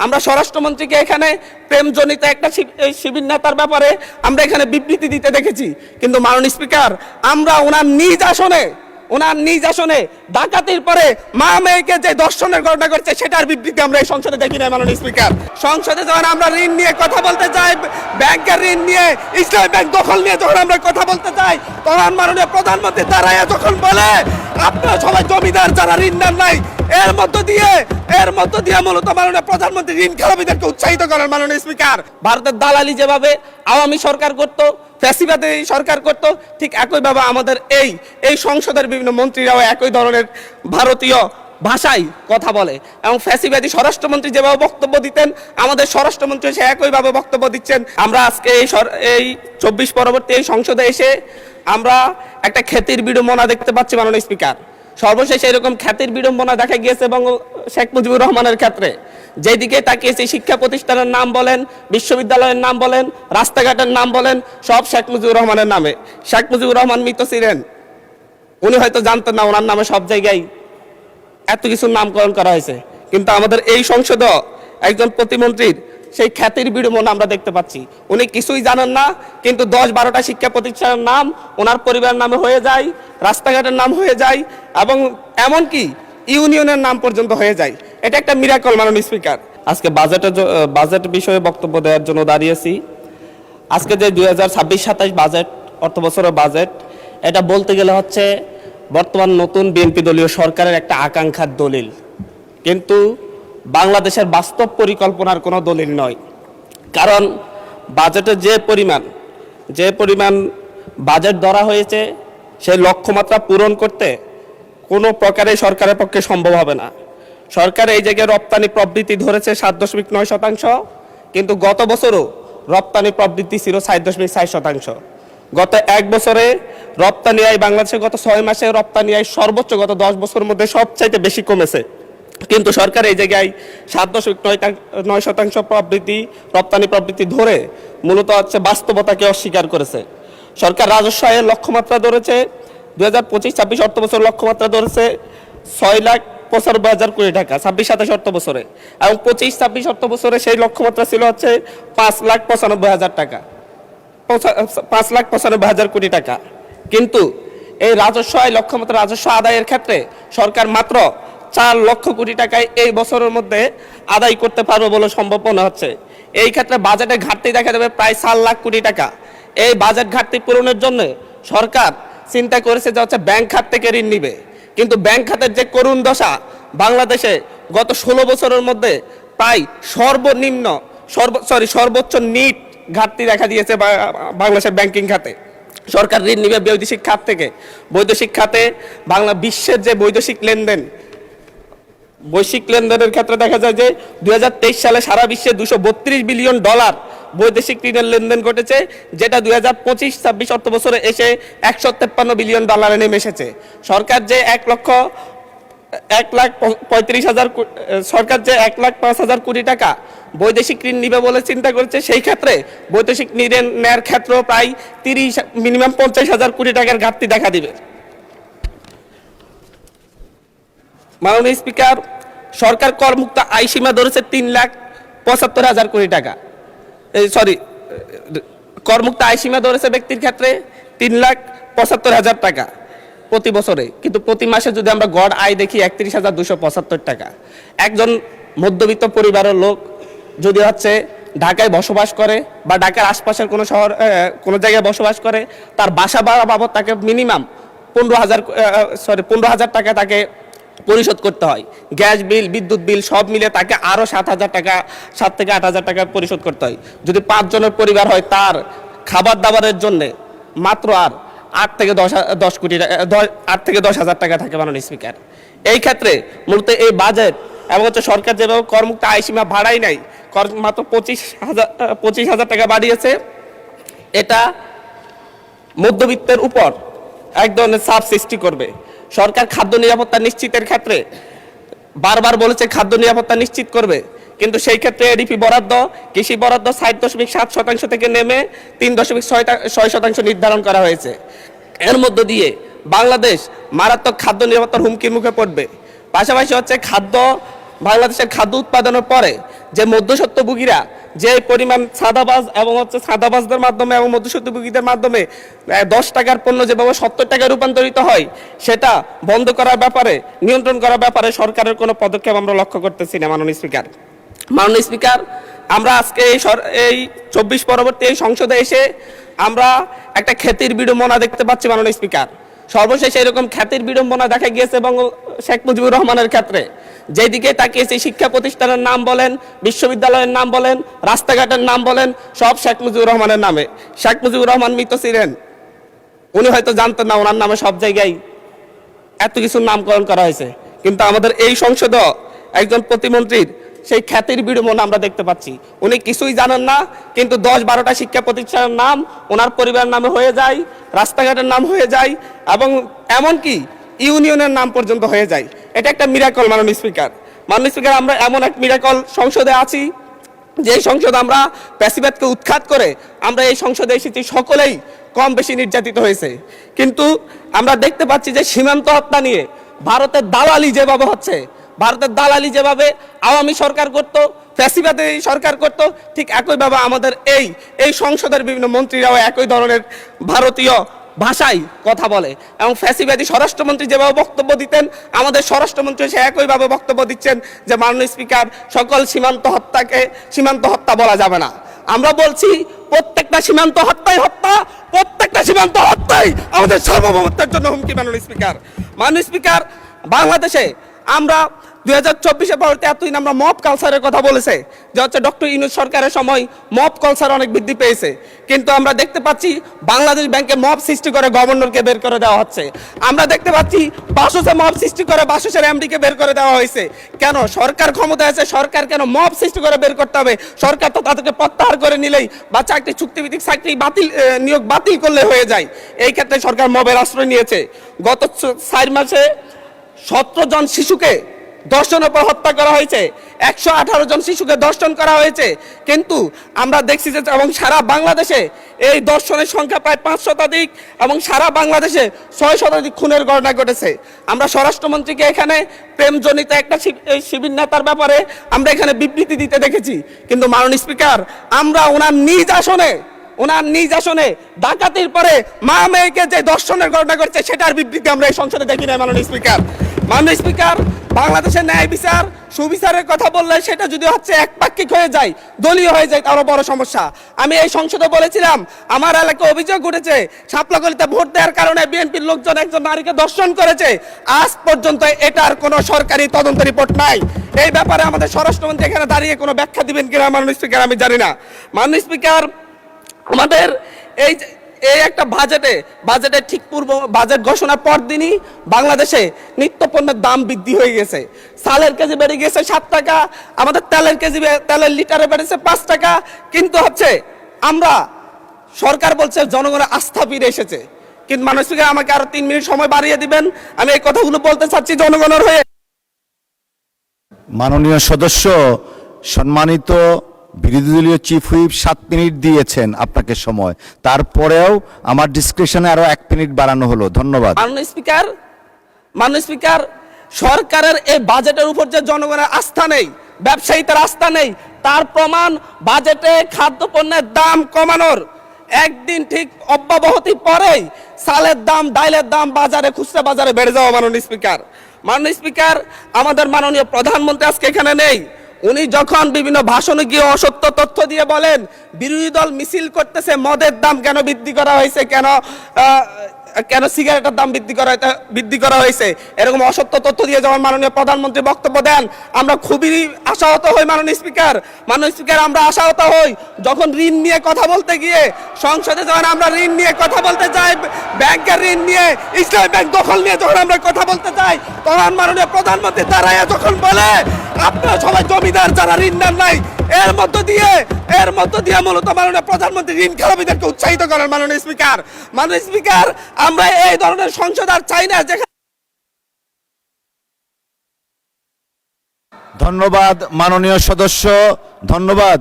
আমরা স্বরাষ্ট্রমন্ত্রীকে এখানে প্রেমজনিত একটা শিবির নেতার ব্যাপারে আমরা এখানে বিবৃতি দিতে দেখেছি, কিন্তু মাননীয় স্পিকার আমরা ওনার নিজ আসনে ডাকাতির পরে মা মেয়েকে যে দর্শনের ঘটনা করছে সেটার বিবৃতি আমরা এই সংসদে দেখি না। মাননীয় স্পিকার, সংসদে যখন আমরা ঋণ নিয়ে কথা বলতে চাই, ব্যাংকের ঋণ নিয়ে, ইসলামী ব্যাংক দখল নিয়ে যখন আমরা কথা বলতে চাই, তখন মাননীয় প্রধানমন্ত্রী দাঁড়ায় যখন বলে আপনারা সবাই জমিদার যারা ঋণ নেন নাই, এর মধ্য দিয়ে মূলত মাননীয় প্রধানমন্ত্রী ঋণ খেলাপিদেরকে উৎসাহিত করেন। মাননীয় স্পিকার, ভারতের দালালি যেভাবে আওয়ামী সরকার করত, ফ্যাসিবাদী সরকার করত, ঠিক একইভাবে আমাদের এই সংসদের বিভিন্ন মন্ত্রীরাও একই ধরনের ভারতীয় ভাষায় কথা বলে এবং ফ্যাসিবাদী স্বরাষ্ট্রমন্ত্রী যেভাবে বক্তব্য দিতেন, আমাদের স্বরাষ্ট্রমন্ত্রী সে একইভাবে বক্তব্য দিচ্ছেন। আমরা আজকে এই 24 পরবর্তী এই সংসদে এসে আমরা একটা খ্যাতির বিড়ম্বনা দেখতে পাচ্ছি। মাননীয় স্পিকার, সর্বশেষ এরকম খ্যাতির বিড়ম্বনা দেখা গিয়েছে এবং শেখ মুজিবুর রহমানের ক্ষেত্রে যেদিকে তাকিয়েছে, শিক্ষা প্রতিষ্ঠানের নাম বলেন, বিশ্ববিদ্যালয়ের নাম বলেন, রাস্তাঘাটের নাম বলেন, সব শেখ মুজিবুর রহমানের নামে। শেখ মুজিবুর রহমান মৃত ছিলেন, উনি হয়তো জানতেন না ওনার নামে সব জায়গায় এত কিছুর নামকরণ করা হয়েছে, কিন্তু আমাদের এই সংসদে একজন প্রতিমন্ত্রীর সেই খ্যাতির বিড়ম্বনা আমরা দেখতে পাচ্ছি। উনি কিছুই জানেন না, কিন্তু 10-12টা শিক্ষা প্রতিষ্ঠানের নাম ওনার পরিবারের নামে হয়ে যায়, রাস্তাঘাটের নাম হয়ে যায় এবং এমনকি ইউনিয়নের নাম পর্যন্ত হয়ে যায়। এটা একটা মিরাকল। মাননীয় স্পিকার, আজকে বাজেট বিষয়ে বক্তব্য দেওয়ার জন্য দাঁড়িয়েছি। আজকে যে 2026-27 বাজেট, অর্থ বছরের বাজেট, এটা বলতে গেলে হচ্ছে বর্তমান নতুন বিএনপি দলীয় সরকারের একটা আকাঙ্ক্ষার দলিল, কিন্তু বাংলাদেশের বাস্তব পরিকল্পনার কোনো দলিল নয়। কারণ বাজেটের যে পরিমাণ বাজেট ধরা হয়েছে, সেই লক্ষ্যমাত্রা পূরণ করতে কোনো প্রকারে সরকারের পক্ষে সম্ভব হবে না। সরকার এই জায়গায় রপ্তানি প্রবৃদ্ধি ধরেছে 7.9%, কিন্তু গত বছরও রপ্তানি প্রবৃদ্ধি ছিল 7.4%। গত এক বছরে রপ্তানি আয় বাংলাদেশে গত 6 মাসে রপ্তানি আয় সর্বোচ্চ গত 10 বছরের মধ্যে সবচাইতে বেশি কমেছে, কিন্তু সরকার এই জায়গায় 7.9% রপ্তানি প্রবৃদ্ধি ধরে মূলত হচ্ছে বাস্তবতাকে অস্বীকার করেছে। সরকার রাজস্ব আয়ের লক্ষ্যমাত্রা ধরেছে 2025-26 অর্থ বছর লক্ষ্যমাত্রা ধরেছে 6,95,000 কোটি টাকা 26-27 অর্থ বছরে, এবং 25-26 অর্থ বছরে সেই লক্ষ্যমাত্রা ছিল হচ্ছে 5,95,000 টাকা, 5,95,000 কোটি টাকা। কিন্তু এই রাজস্ব আয় লক্ষ্যমাত্রা রাজস্ব আদায়ের ক্ষেত্রে সরকার মাত্র 4 লক্ষ কোটি টাকায় এই বছরের মধ্যে আদায় করতে পারবে বলে সম্ভব মনে হচ্ছে। এই ক্ষেত্রে বাজেটে ঘাটতি দেখা যাবে প্রায় 4 লাখ কোটি টাকা। এই বাজেট ঘাটতি পূরণের জন্য সরকার চিন্তা করেছে যে হচ্ছে ব্যাংক খাত থেকে ঋণ নিবে, কিন্তু ব্যাংক খাতের যে করুণ দশা, বাংলাদেশে গত 16 বছরের মধ্যে প্রায় সর্বোচ্চ নিট ঘাটতি দেখা দিয়েছে বাংলাদেশের ব্যাংকিং খাতে। সরকার ঋণ নিবে বৈদেশিক খাত থেকে। বৈদেশিক খাতে বিশ্বের যে বৈদেশিক লেনদেনের ক্ষেত্রে দেখা যায় যে 2023 সালে সারা বিশ্বে $232 বিলিয়ন বৈদেশিক ঋণের লেনদেন ঘটেছে, যেটা 2025-26 অর্থ বছরে এসে $153 বিলিয়ন নেমে এসেছে। সরকার যে 1,35,000 কোটি টাকা বৈদেশিক ঋণ নিবে বলে চিন্তা করেছে, সেই ক্ষেত্রে বৈদেশিক ঋণ নেওয়ার ক্ষেত্রেও প্রায় মিনিমাম 50,000 কোটি টাকার ঘাটতি দেখা দিবে। মাননীয় স্পিকার, সরকার করমুক্ত আয় সীমা ধরেছে 3,75,000 কোটি টাকা। করমুক্ত আয় সীমা ধরেছে ব্যক্তির ক্ষেত্রে 3,75,000 টাকা প্রতি বছরে, কিন্তু প্রতি মাসে যদি আমরা গড় আয় দেখি 31,275 টাকা। একজন মধ্যবিত্ত পরিবারের লোক যদি হচ্ছে ঢাকায় বসবাস করে বা ঢাকার আশপাশের কোনো জায়গায় বসবাস করে, তার বাসা ভাড়া বাবদ তাকে মিনিমাম 15,000 টাকা তাকে পরিশোধ করতে হয়। গ্যাস বিল, বিদ্যুৎ বিল সব মিলে তাকে আরও 7,000 টাকা, 7 থেকে 8,000 টাকা পরিশোধ করতে হয়। যদি 5 জনের পরিবার হয়, তার খাবার দাবারের জন্য মাত্র আর 8 থেকে 10,000 টাকা থাকে। মাননীয় স্পিকার, এই ক্ষেত্রে মূলত এই বাজেট এবং হচ্ছে সরকার যেভাবে করমুক্ত আয় সীমা বাড়াই নাই, মাত্র 25,000 টাকা বাড়িয়েছে, এটা মধ্যবিত্তের উপর এক ধরনের চাপ সৃষ্টি করবে। সরকার খাদ্য নিরাপত্তা নিশ্চিতের ক্ষেত্রে বারবার বলেছে খাদ্য নিরাপত্তা নিশ্চিত করবে, কিন্তু সেই ক্ষেত্রে এডিপি বরাদ্দ, কৃষি বরাদ্দ 7.7% থেকে নেমে 3.6% নির্ধারণ করা হয়েছে। এর মধ্য দিয়ে বাংলাদেশ মারাত্মক খাদ্য নিরাপত্তার হুমকির মুখে পড়বে। পাশাপাশি হচ্ছে খাদ্য বাংলাদেশের খাদ্য উৎপাদনের পরে যে মধ্যস্বত্বভোগীরা যে পরিমাণ সাদাবাজ এবং সাদাবাজদের মাধ্যমে এবং মধ্যস্বত্বভোগীদের মাধ্যমে 10 টাকার পণ্য যেভাবে 70 টাকায় রূপান্তরিত হয়, সেটা বন্ধ করার ব্যাপারে, নিয়ন্ত্রণ করার ব্যাপারে সরকারের কোনো পদক্ষেপ আমরা লক্ষ্য করতেছি না। মাননীয় স্পিকার, আমরা আজকে এই 24 পরবর্তী এই সংসদে এসে আমরা একটা খ্যাতির বিড়ম্বনা দেখতে পাচ্ছি। মাননীয় স্পিকার, সর্বশেষ এরকম খ্যাতির বিড়ম্বনা দেখা গিয়েছে এবং শেখ মুজিবুর রহমানের ক্ষেত্রে যেদিকে তাকিয়েছে, শিক্ষা প্রতিষ্ঠানের নাম বলেন, বিশ্ববিদ্যালয়ের নাম বলেন, রাস্তাঘাটের নাম বলেন, সব শেখ মুজিবুর রহমানের নামে। শেখ মুজিবুর রহমান মৃত ছিলেন, উনি হয়তো জানতেন না ওনার নামে সব জায়গায় এত কিছুর নামকরণ করা হয়েছে, কিন্তু আমাদের এই সংসদে একজন প্রতিমন্ত্রীর সেই খ্যাতির বিড়ম্বনা আমরা দেখতে পাচ্ছি। উনি কিছুই জানেন না, কিন্তু 10-12টা শিক্ষা প্রতিষ্ঠানের নাম ওনার পরিবারের নামে হয়ে যায়, রাস্তাঘাটের নাম হয়ে যায় এবং এমনকি ইউনিয়নের নাম পর্যন্ত হয়ে যায়। এটা একটা মিরাকল। মাননীয় স্পিকার, আমরা এমন এক মিরাকল সংসদে আছি যে সংসদ আমরা প্যাসিবাদকে উৎখাত করে আমরা এই সংসদে এসেছি, সকলেই কম বেশি নির্যাতিত হয়েছে। কিন্তু আমরা দেখতে পাচ্ছি যে সীমান্ত হত্যা নিয়ে ভারতের দালালি যেভাবে হচ্ছে, ভারতের দালালি যেভাবে আওয়ামী সরকার করত, ফ্যাসিবাদী সরকার করত, ঠিক একইভাবে আমাদের এই সংসদের বিভিন্ন মন্ত্রীরাও একই ধরনের ভারতীয় ভাষায় কথা বলে এবং ফ্যাসিবাদী স্বরাষ্ট্রমন্ত্রী যেভাবে বক্তব্য দিতেন, আমাদের স্বরাষ্ট্রমন্ত্রী সে একইভাবে বক্তব্য দিচ্ছেন যে মাননীয় স্পিকার, সকল সীমান্ত হত্যাকে সীমান্ত হত্যা বলা যাবে না। আমরা বলছি প্রত্যেকটা সীমান্ত হত্যাই হত্যা, প্রত্যেকটা সীমান্ত হত্যাই আমাদের সার্বভৌমত্বের জন্য হুমকি। মাননীয় স্পিকার, বাংলাদেশে আমরা 2024-এ পরবর্তী এতদিন আমরা মব কালচারের কথা বলেছে যে হচ্ছে ডক্টর ইউনূস সরকারের সময় মব কালচার অনেক বৃদ্ধি পেয়েছে, কিন্তু আমরা দেখতে পাচ্ছি বাংলাদেশ ব্যাংকে মব সৃষ্টি করে গভর্নরকে বের করে দেওয়া হচ্ছে। আমরা দেখতে পাচ্ছি বাসুসে মব সৃষ্টি করে বাসুসের এমডিকে বের করে দেওয়া হয়েছে। কেন? সরকার ক্ষমতায় আছে, সরকার কেন মব সৃষ্টি করে বের করতে হবে? সরকার তো তাদেরকে প্রত্যাহার করে নিলেই বা চাকরি চুক্তিভিত্তিক চাকরি নিয়োগ বাতিল করলে হয়ে যায়। এই ক্ষেত্রে সরকার মবের আশ্রয় নিয়েছে। গত 4 মাসে 17 জন শিশুকে ধর্ষণের পর হত্যা করা হয়েছে, 118 জন শিশুকে ধর্ষণ করা হয়েছে। কিন্তু আমরা দেখছি যে এবং সারা বাংলাদেশে এই ধর্ষণের সংখ্যা প্রায় 5 শতাধিক এবং সারা বাংলাদেশে 6 শতাধিক খুনের ঘটনা ঘটেছে। আমরা স্বরাষ্ট্রমন্ত্রীকে এখানে প্রেমজনিত একটা শিবির নেতার ব্যাপারে আমরা এখানে বিবৃতি দিতে দেখেছি, কিন্তু মাননীয় স্পিকার, আমরা ওনার নিজ আসনে ডাকাতির পরে মা মেয়েকে যে দর্শনের ঘটনা করছে সেটার বিবৃতি আমরা এই সংসদে দেখি না। মাননীয় স্পিকার, বাংলাদেশের ন্যায় বিচার সুবিচারের কথা বললে সেটা যদি হচ্ছে একপাক্ষিক হয়ে যায়, দলীয় হয়ে যায়, তারও বড় সমস্যা। আমি এই সংসদে বলেছিলাম আমার এলাকায় অভিযোগ উঠেছে সাপলাকলিতে ভোট দেওয়ার কারণে বিএনপির লোকজন একজন নারীকে দর্শন করেছে। আজ পর্যন্ত এটার কোনো সরকারি তদন্ত রিপোর্ট নাই। এই ব্যাপারে আমাদের স্বরাষ্ট্রমন্ত্রী এখানে দাঁড়িয়ে কোনো ব্যাখ্যা দিবেন কিনা মাননীয় স্পিকার আমি জানি না। মাননীয় স্পিকার, আমাদের এই একটা বাজেটে ঠিক পূর্ব বাজেট ঘোষণার পর দিনই বাংলাদেশে নিত্যপণ্যের দাম বৃদ্ধি হয়ে গেছে। চালের কেজি বেড়ে গেছে 7 টাকা, আমাদের তেলের লিটারে বেড়েছে 5 টাকা। কিন্তু হচ্ছে আমরা সরকার বলছে জনগণের আস্থা ফিরে এসেছে, কিন্তু মাননীয় স্পিকার আমাকে আরো 3 মিনিট সময় বাড়িয়ে দিবেন, আমি এই কথাগুলো বলতে চাচ্ছি জনগণের হয়ে। মাননীয় সদস্য, সম্মানিত বিরোধী দলীয় চিফ হুইপ 7 মিনিট দিয়েছেন আপনাকে সময়, তারপরেও আমার ডিসক্রিপশনে আরো 1 মিনিট বাড়ানো হলো। ধন্যবাদ। মাননীয় স্পিকার, সরকারের এই বাজেটের উপর যে জনগণের আস্থা নেই, ব্যবসায়ীদের আস্থা নেই, তার প্রমাণ বাজেটে খাদ্যপণ্যের দাম কমানোর একদিন ঠিক অব্যাহতি পরেই চালের দাম, ডাইলের দাম বাজারে, খুচরা বাজারে বেড়ে যাওয়া। মাননীয় স্পিকার, আমাদের মাননীয় প্রধানমন্ত্রী আজকে এখানে নেই। উনি যখন বিভিন্ন ভাষণে গিয়ে অসত্য তথ্য দিয়ে বলেন বিরোধী দল মিছিল করতেছে মদের দাম কেন বৃদ্ধি করা হয়েছে, কেন সিগারেটের দাম বৃদ্ধি করা হয়েছে, এরকম অসত্য তথ্য দিয়ে যখন মাননীয় প্রধানমন্ত্রী বক্তব্য দেন আমরা খুবই আশাহত হই। মাননীয় স্পিকার, আমরা আশাহত হই যখন ঋণ নিয়ে কথা বলতে গিয়ে সংসদে যখন আমরা ঋণ নিয়ে কথা বলতে চাই, ব্যাংকের ঋণ নিয়ে, ইসলামী ব্যাংক দখল নিয়ে যখন আমরা কথা বলতে চাই, তখন মাননীয় প্রধানমন্ত্রী দাঁড়ায় যখন বলে আপনারা সবাই জমিদার, যারা ঋণ নেন নাই, এর মধ্য দিয়ে মূলত মাননীয় প্রধানমন্ত্রী ঋণ খেলাপিদেরকে উৎসাহিত করেন। মাননীয় স্পিকার, আমরা এই ধরনের সংসদ আর চাই না। ধন্যবাদ মাননীয় সদস্য, ধন্যবাদ।